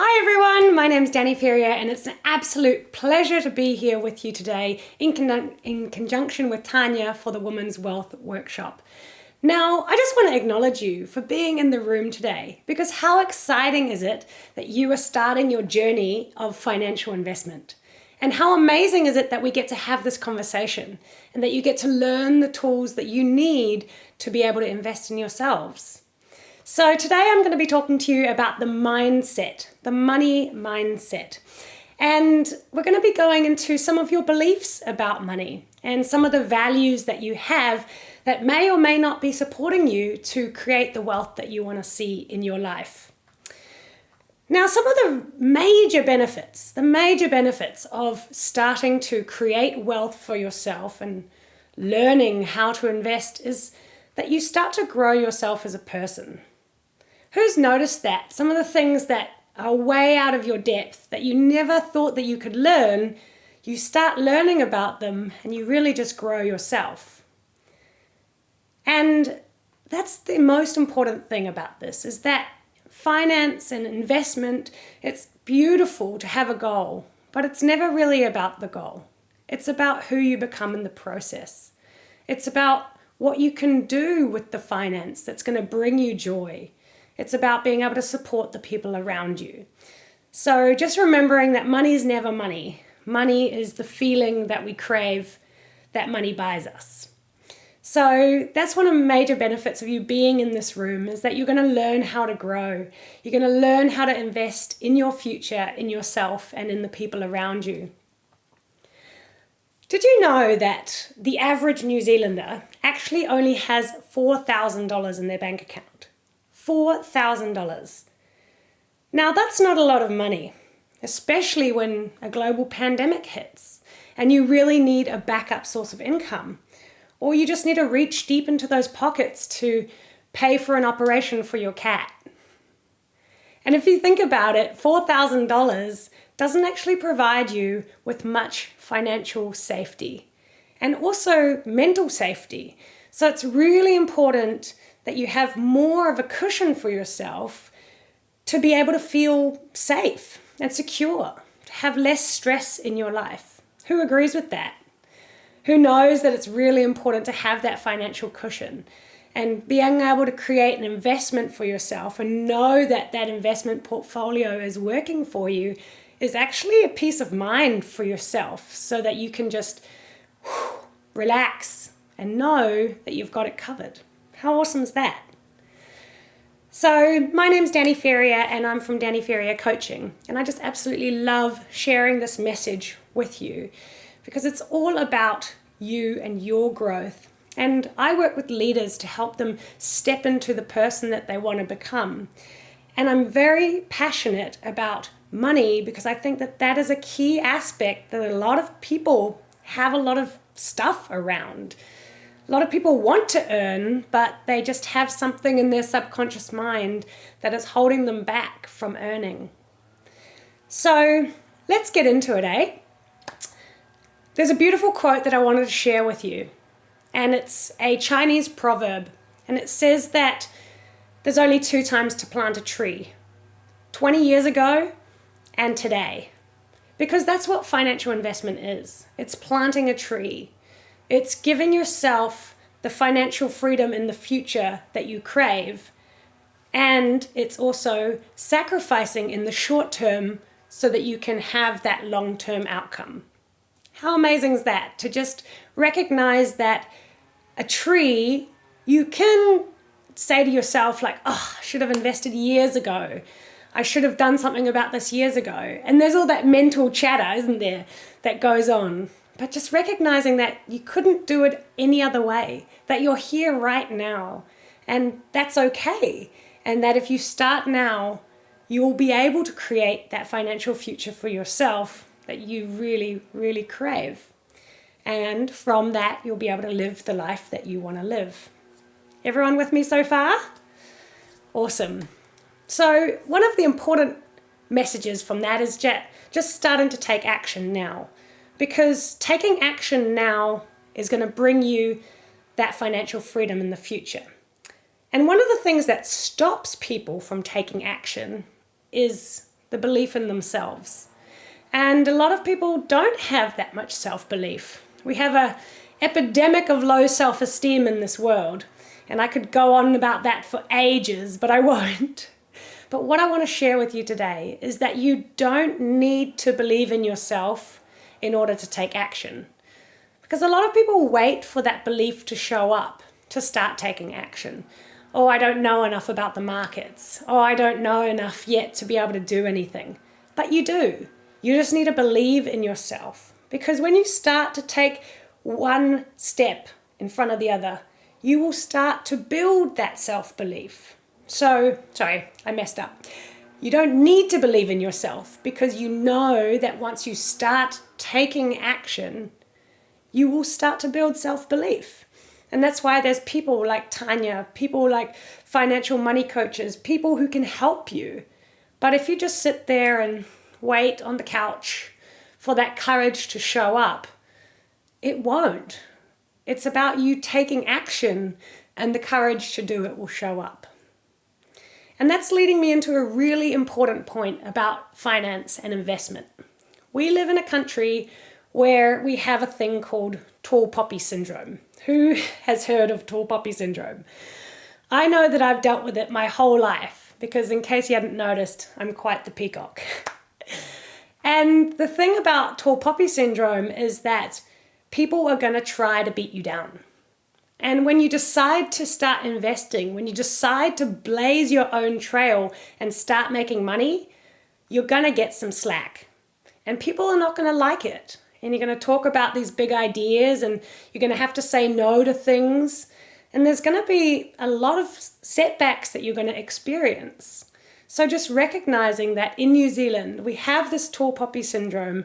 Hi everyone, my name's Danny Ferrier and it's an absolute pleasure to be here with you today in conjunction with Tanya for the Women's Wealth Workshop. Now, I just want to acknowledge you for being in the room today because how exciting is it that you are starting your journey of financial investment? And how amazing is it that we get to have this conversation and that you get to learn the tools that you need to be able to invest in yourselves. So today I'm going to be talking to you about the mindset, the money mindset. And we're going to be going into some of your beliefs about money and some of the values that you have that may or may not be supporting you to create the wealth that you want to see in your life. Now, some of the major benefits of starting to create wealth for yourself and learning how to invest is that you start to grow yourself as a person. Who's noticed that? Some of the things that are way out of your depth that you never thought that you could learn, you start learning about them and you really just grow yourself. And that's the most important thing about this, is that finance and investment, it's beautiful to have a goal, but it's never really about the goal. It's about who you become in the process. It's about what you can do with the finance that's going to bring you joy. It's about being able to support the people around you. So just remembering that money is never money. Money is the feeling that we crave that money buys us. So that's one of the major benefits of you being in this room, is that you're going to learn how to grow. You're going to learn how to invest in your future, in yourself, and in the people around you. Did you know that the average New Zealander actually only has $4,000 in their bank account? $4,000. Now that's not a lot of money, especially when a global pandemic hits and you really need a backup source of income, or you just need to reach deep into those pockets to pay for an operation for your cat. And if you think about it, $4,000 doesn't actually provide you with much financial safety and also mental safety. So it's really important that you have more of a cushion for yourself to be able to feel safe and secure, to have less stress in your life. Who agrees with that? Who knows that it's really important to have that financial cushion and being able to create an investment for yourself and know that that investment portfolio is working for you is actually a peace of mind for yourself, so that you can just relax and know that you've got it covered. How awesome is that? So my name's Danny Ferrier and I'm from Danny Ferrier Coaching, and I just absolutely love sharing this message with you because it's all about you and your growth. And I work with leaders to help them step into the person that they want to become. And I'm very passionate about money because I think that that is a key aspect that a lot of people have a lot of stuff around. A lot of people want to earn, but they just have something in their subconscious mind that is holding them back from earning. So let's get into it, eh? There's a beautiful quote that I wanted to share with you, and it's a Chinese proverb, and it says that there's only 2 times to plant a tree, 20 years ago and today, because that's what financial investment is. It's planting a tree. It's giving yourself the financial freedom in the future that you crave, and it's also sacrificing in the short term so that you can have that long-term outcome. How amazing is that? To just recognize that a tree, you can say to yourself like, oh, I should have invested years ago. I should have done something about this years ago. And there's all that mental chatter, isn't there, that goes on. But just recognizing that you couldn't do it any other way, that you're here right now, and that's okay. And that if you start now, you will be able to create that financial future for yourself that you really, really crave. And from that, you'll be able to live the life that you want to live. Everyone with me so far? Awesome. So one of the important messages from that is just starting to take action now. Because taking action now is going to bring you that financial freedom in the future. And one of the things that stops people from taking action is the belief in themselves. And a lot of people don't have that much self-belief. We have an epidemic of low self-esteem in this world. And I could go on about that for ages, but I won't. But what I want to share with you today is that you don't need to believe in yourself in order to take action. Because a lot of people wait for that belief to show up to start taking action. Oh, I don't know enough about the markets. Oh, I don't know enough yet to be able to do anything. But you do. You just need to believe in yourself. Because when you start to take one step in front of the other, you will start to build that self-belief. Sorry, I messed up. You don't need to believe in yourself because you know that once you start taking action, you will start to build self-belief. And that's why there's people like Tanya, people like financial money coaches, people who can help you. But if you just sit there and wait on the couch for that courage to show up, it won't. It's about you taking action, and the courage to do it will show up. And that's leading me into a really important point about finance and investment. We live in a country where we have a thing called tall poppy syndrome. Who has heard of tall poppy syndrome? I know that I've dealt with it my whole life because, in case you hadn't noticed, I'm quite the peacock. And the thing about tall poppy syndrome is that people are going to try to beat you down. And when you decide to start investing, when you decide to blaze your own trail and start making money, you're going to get some slack. And people are not going to like it. And you're going to talk about these big ideas and you're going to have to say no to things. And there's going to be a lot of setbacks that you're going to experience. So just recognizing that in New Zealand, we have this tall poppy syndrome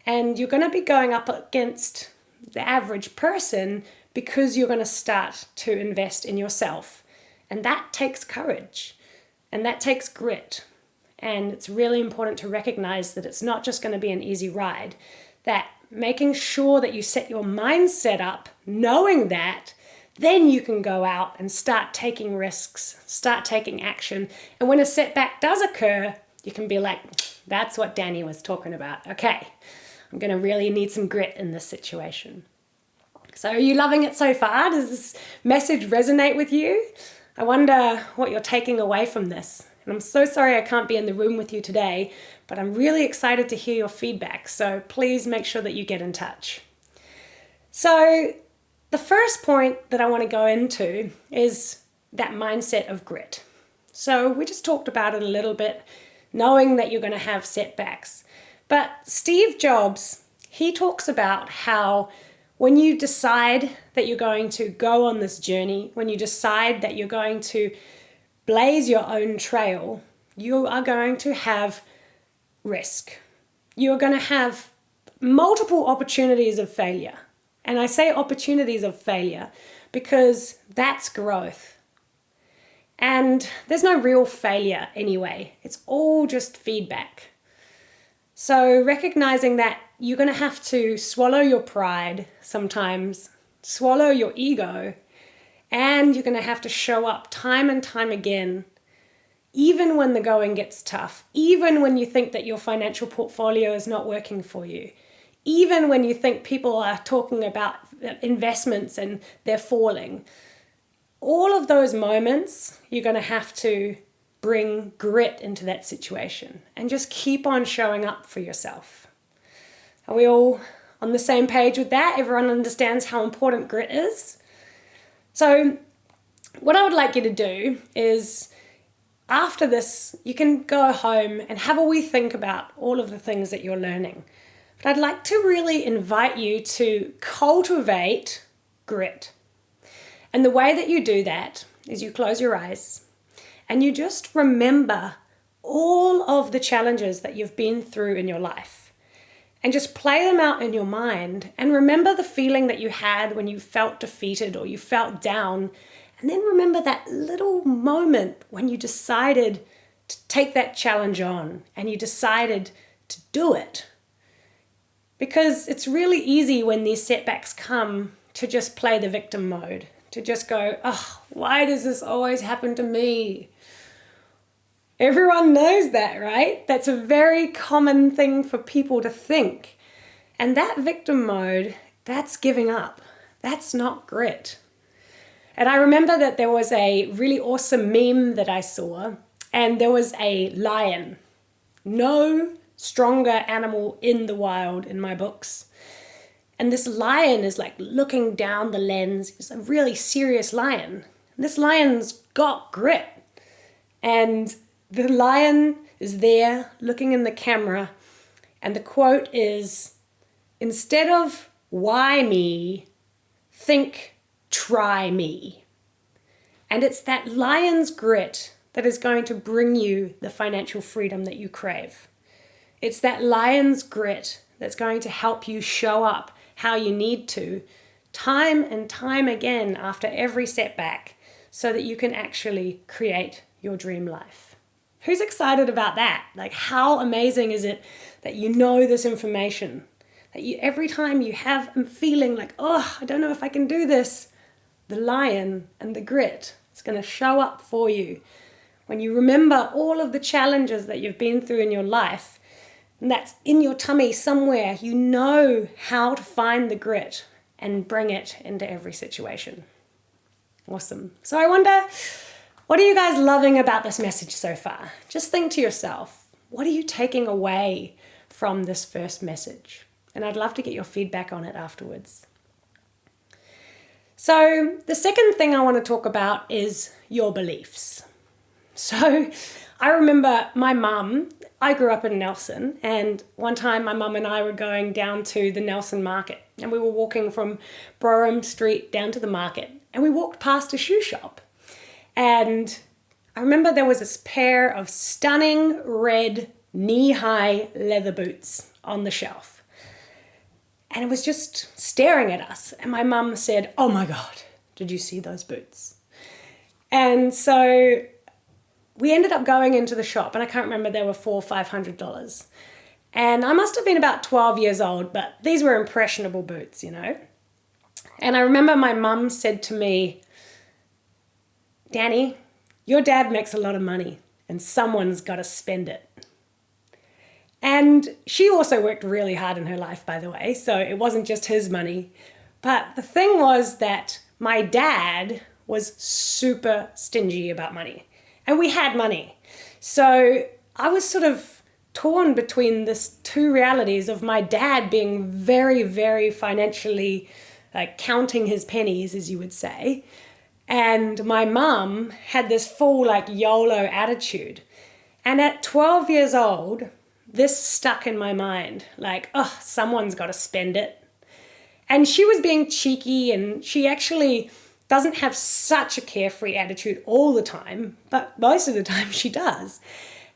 and you're going to be going up against the average person because you're going to start to invest in yourself. And that takes courage and that takes grit. And it's really important to recognize that it's not just going to be an easy ride, that making sure that you set your mindset up, knowing that, then you can go out and start taking risks, start taking action. And when a setback does occur, you can be like, that's what Danny was talking about. Okay, I'm going to really need some grit in this situation. So are you loving it so far? Does this message resonate with you? I wonder what you're taking away from this. And I'm so sorry I can't be in the room with you today, but I'm really excited to hear your feedback. So please make sure that you get in touch. So the first point that I want to go into is that mindset of grit. So we just talked about it a little bit, knowing that you're going to have setbacks. But Steve Jobs, he talks about how when you decide that you're going to go on this journey, when you decide that you're going to blaze your own trail, you are going to have risk. You're going to have multiple opportunities of failure. And I say opportunities of failure because that's growth. And there's no real failure anyway. It's all just feedback. So recognizing that you're going to have to swallow your pride sometimes, swallow your ego, and you're going to have to show up time and time again, even when the going gets tough, even when you think that your financial portfolio is not working for you, even when you think people are talking about investments and they're falling. All of those moments, you're going to have to bring grit into that situation and just keep on showing up for yourself. Are we all on the same page with that? Everyone understands how important grit is? So what I would like you to do is, after this, you can go home and have a wee think about all of the things that you're learning. But I'd like to really invite you to cultivate grit. And the way that you do that is you close your eyes and you just remember all of the challenges that you've been through in your life. And just play them out in your mind and remember the feeling that you had when you felt defeated or you felt down. And then remember that little moment when you decided to take that challenge on and you decided to do it. Because it's really easy when these setbacks come to just play the victim mode, to just go, oh, why does this always happen to me? Everyone knows that, right? That's a very common thing for people to think. And that victim mode, that's giving up. That's not grit. And I remember that there was a really awesome meme that I saw, and there was a lion. No stronger animal in the wild in my books. And this lion is like looking down the lens. It's a really serious lion. And this lion's got grit. And the lion is there looking in the camera. And the quote is, "Instead of why me, think try me." And it's that lion's grit that is going to bring you the financial freedom that you crave. It's that lion's grit that's going to help you show up how you need to, time and time again after every setback, so that you can actually create your dream life. Who's excited about that? Like, how amazing is it that you know this information? That you, every time you have a feeling like, oh, I don't know if I can do this, the lion and the grit is going to show up for you. When you remember all of the challenges that you've been through in your life, and that's in your tummy somewhere, you know how to find the grit and bring it into every situation. Awesome. So I wonder, what are you guys loving about this message so far? Just think to yourself, what are you taking away from this first message? And I'd love to get your feedback on it afterwards. So the second thing I want to talk about is your beliefs. So I remember my mum, I grew up in Nelson, and one time my mum and I were going down to the Nelson market, and we were walking from Brougham Street down to the market, and we walked past a shoe shop. And I remember there was this pair of stunning red knee-high leather boots on the shelf. And it was just staring at us. And my mum said, "Oh my God, did you see those boots?" And so we ended up going into the shop, and I can't remember, they were $400 or $500. And I must have been about 12 years old, but these were impressionable boots, you know. And I remember my mum said to me, "Danny, your dad makes a lot of money, and someone's got to spend it." And she also worked really hard in her life, by the way, so it wasn't just his money. But the thing was that my dad was super stingy about money. And we had money. So I was sort of torn between this two realities of my dad being very, very financially counting his pennies, as you would say. And my mum had this full YOLO attitude. And at 12 years old, this stuck in my mind. Someone's got to spend it. And she was being cheeky, and she actually doesn't have such a carefree attitude all the time, but most of the time she does.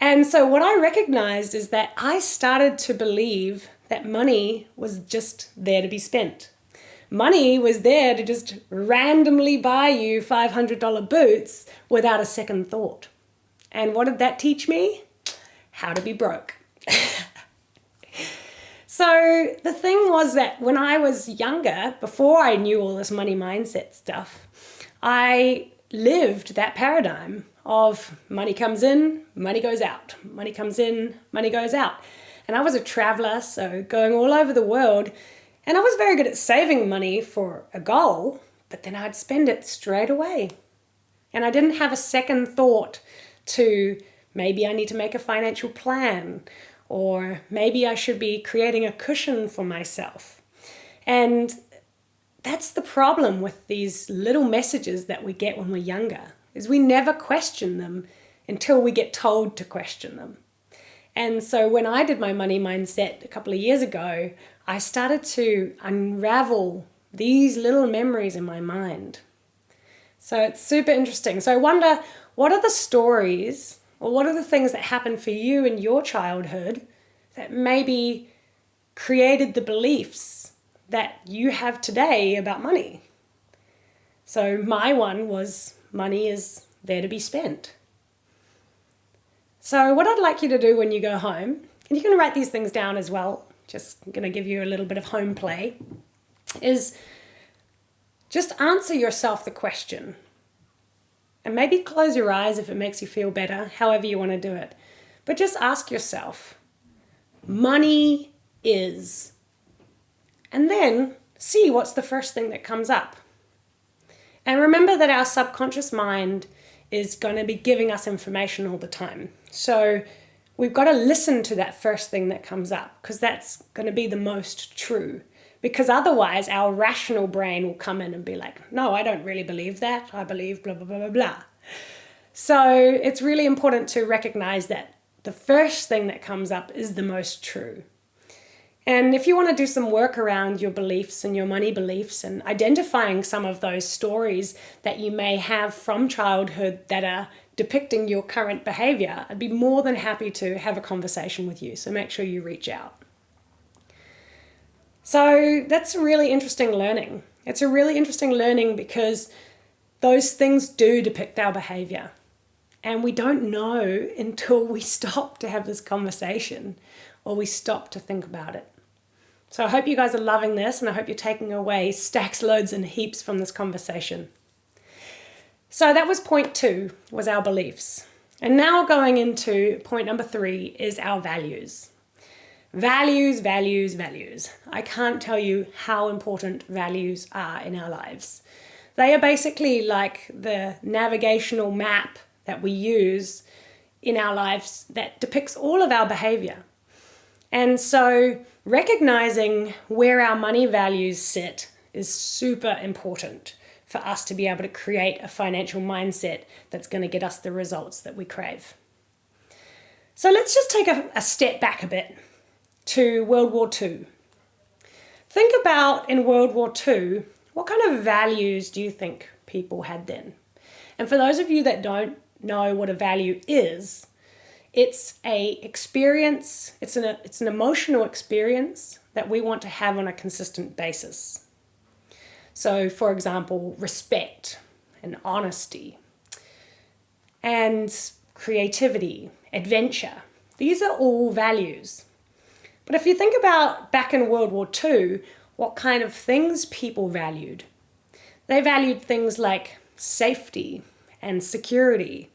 And so what I recognized is that I started to believe that money was just there to be spent. Money was there to just randomly buy you $500 boots without a second thought. And what did that teach me? How to be broke. So the thing was that when I was younger, before I knew all this money mindset stuff, I lived that paradigm of money comes in, money goes out. Money comes in, money goes out. And I was a traveler, so going all over the world, and I was very good at saving money for a goal, but then I'd spend it straight away. And I didn't have a second thought to maybe I need to make a financial plan, or maybe I should be creating a cushion for myself. And that's the problem with these little messages that we get when we're younger, is we never question them until we get told to question them. And so when I did my money mindset a couple of years ago, I started to unravel these little memories in my mind. So it's super interesting. So I wonder, what are the stories, or what are the things that happened for you in your childhood that maybe created the beliefs that you have today about money? So my one was, money is there to be spent. So what I'd like you to do when you go home, and you can write these things down as well, just going to give you a little bit of home play, is just answer yourself the question, And maybe close your eyes if it makes you feel better, however you want to do it. But just ask yourself, money is. And then see what's the first thing that comes up. And remember that our subconscious mind is going to be giving us information all the time. So we've got to listen to that first thing that comes up, because that's going to be the most true. Because otherwise our rational brain will come in and be like, no, I don't really believe that. I believe blah, blah, blah, blah, blah. So it's really important to recognize that the first thing that comes up is the most true. And if you want to do some work around your beliefs and your money beliefs and identifying some of those stories that you may have from childhood that are depicting your current behavior, I'd be more than happy to have a conversation with you. So make sure you reach out. So that's a really interesting learning. It's a really interesting learning because those things do depict our behavior. And we don't know until we stop to have this conversation or we stop to think about it. So I hope you guys are loving this, and I hope you're taking away stacks, loads and heaps from this conversation. So that was point 2, was our beliefs. And now going into point number 3 is our values. Values, values, values. I can't tell you how important values are in our lives. They are basically like the navigational map that we use in our lives that depicts all of our behavior. And so recognizing where our money values sit is super important for us to be able to create a financial mindset that's going to get us the results that we crave. So let's just take a step back a bit to World War II. Think about in World War II, what kind of values do you think people had then? And for those of you that don't know what a value is, it's a experience, it's an emotional experience that we want to have on a consistent basis. So for example, respect and honesty and creativity, adventure. These are all values. But if you think about back in World War II, what kind of things people valued? They valued things like safety and security.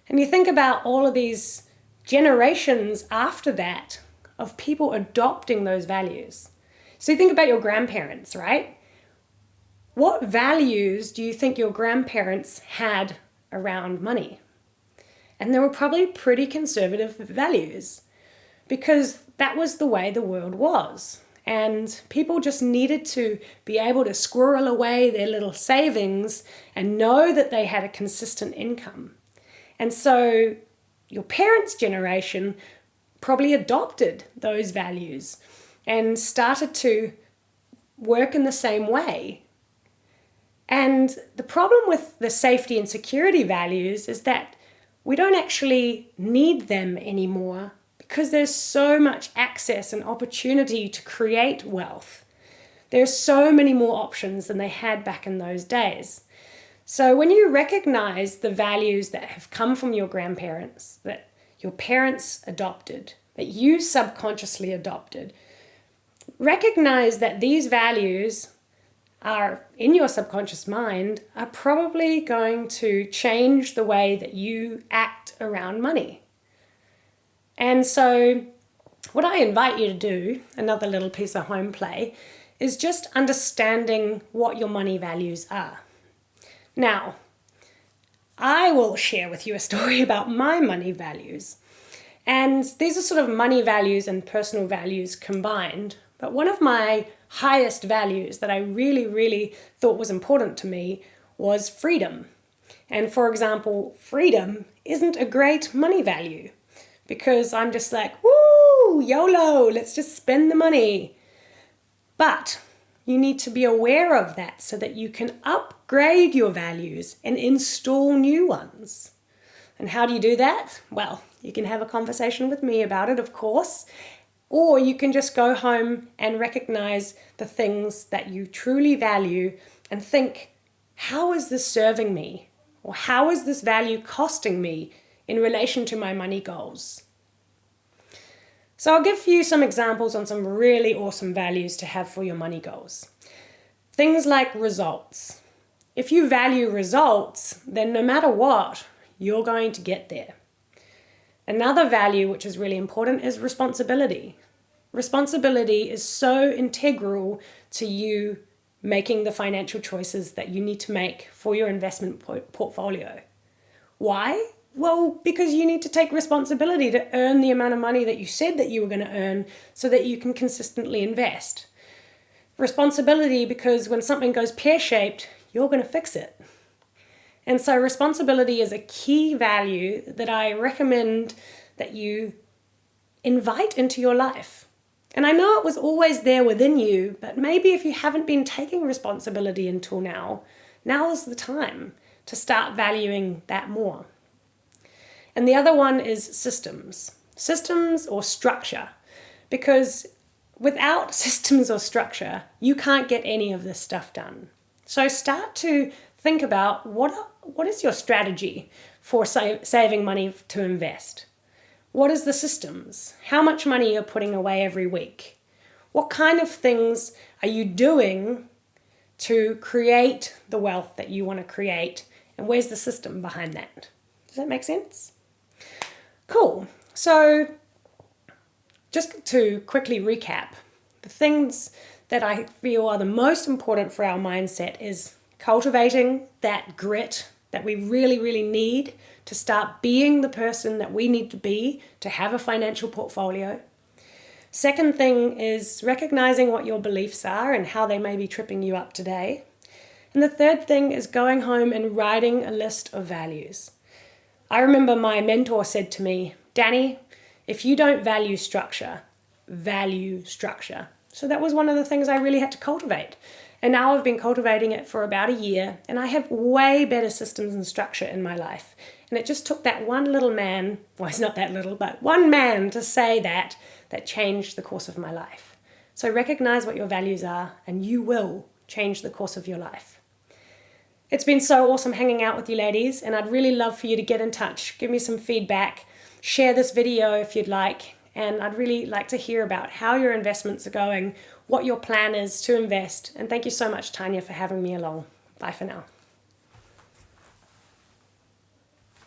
And you think about all of these generations after that of people adopting those values. So you think about your grandparents, right? What values do you think your grandparents had around money? And they were probably pretty conservative values, because that was the way the world was. And people just needed to be able to squirrel away their little savings and know that they had a consistent income. And so your parents' generation probably adopted those values and started to work in the same way. And the problem with the safety and security values is that we don't actually need them anymore, because there's so much access and opportunity to create wealth. There's so many more options than they had back in those days. So when you recognize the values that have come from your grandparents, that your parents adopted, that you subconsciously adopted, recognize that these values are in your subconscious mind are probably going to change the way that you act around money. And so what I invite you to do, another little piece of home play, is just understanding what your money values are. Now, I will share with you a story about my money values. And these are sort of money values and personal values combined. But one of my highest values that I really, really thought was important to me was freedom. And for example, freedom isn't a great money value, because I'm just like, woo, YOLO, let's just spend the money. But you need to be aware of that so that you can upgrade your values and install new ones. And how do you do that? Well, you can have a conversation with me about it, of course, or you can just go home and recognize the things that you truly value and think, how is this serving me? Or how is this value costing me in relation to my money goals? So I'll give you some examples on some really awesome values to have for your money goals. Things like results. if you value results, then no matter what, you're going to get there. Another value which is really important is responsibility. Responsibility is so integral to you making the financial choices that you need to make for your investment portfolio. Why? Well, because you need to take responsibility to earn the amount of money that you said that you were going to earn so that you can consistently invest. Responsibility because when something goes pear-shaped, you're going to fix it. And so responsibility is a key value that I recommend that you invite into your life. And I know it was always there within you, but maybe if you haven't been taking responsibility until now is the time to start valuing that more. And the other one is systems. Systems or structure. Because without systems or structure, you can't get any of this stuff done. So start to think about what is your strategy for saving money to invest? What is the systems? How much money you're putting away every week? What kind of things are you doing to create the wealth that you want to create? And where's the system behind that? Does that make sense? Cool. So just to quickly recap, the things that I feel are the most important for our mindset is cultivating that grit that we really, really need to start being the person that we need to be to have a financial portfolio. Second thing is recognizing what your beliefs are and how they may be tripping you up today. And the third thing is going home and writing a list of values. I remember my mentor said to me, Danny, if you don't value structure, value structure. So that was one of the things I really had to cultivate. And now I've been cultivating it for about a year, and I have way better systems and structure in my life. And it just took that one little man, well, he's not that little, but one man to say that changed the course of my life. So recognize what your values are, and you will change the course of your life. It's been so awesome hanging out with you ladies, and I'd really love for you to get in touch, give me some feedback, share this video if you'd like, and I'd really like to hear about how your investments are going, what your plan is to invest. And thank you so much, Tanya, for having me along. Bye for now.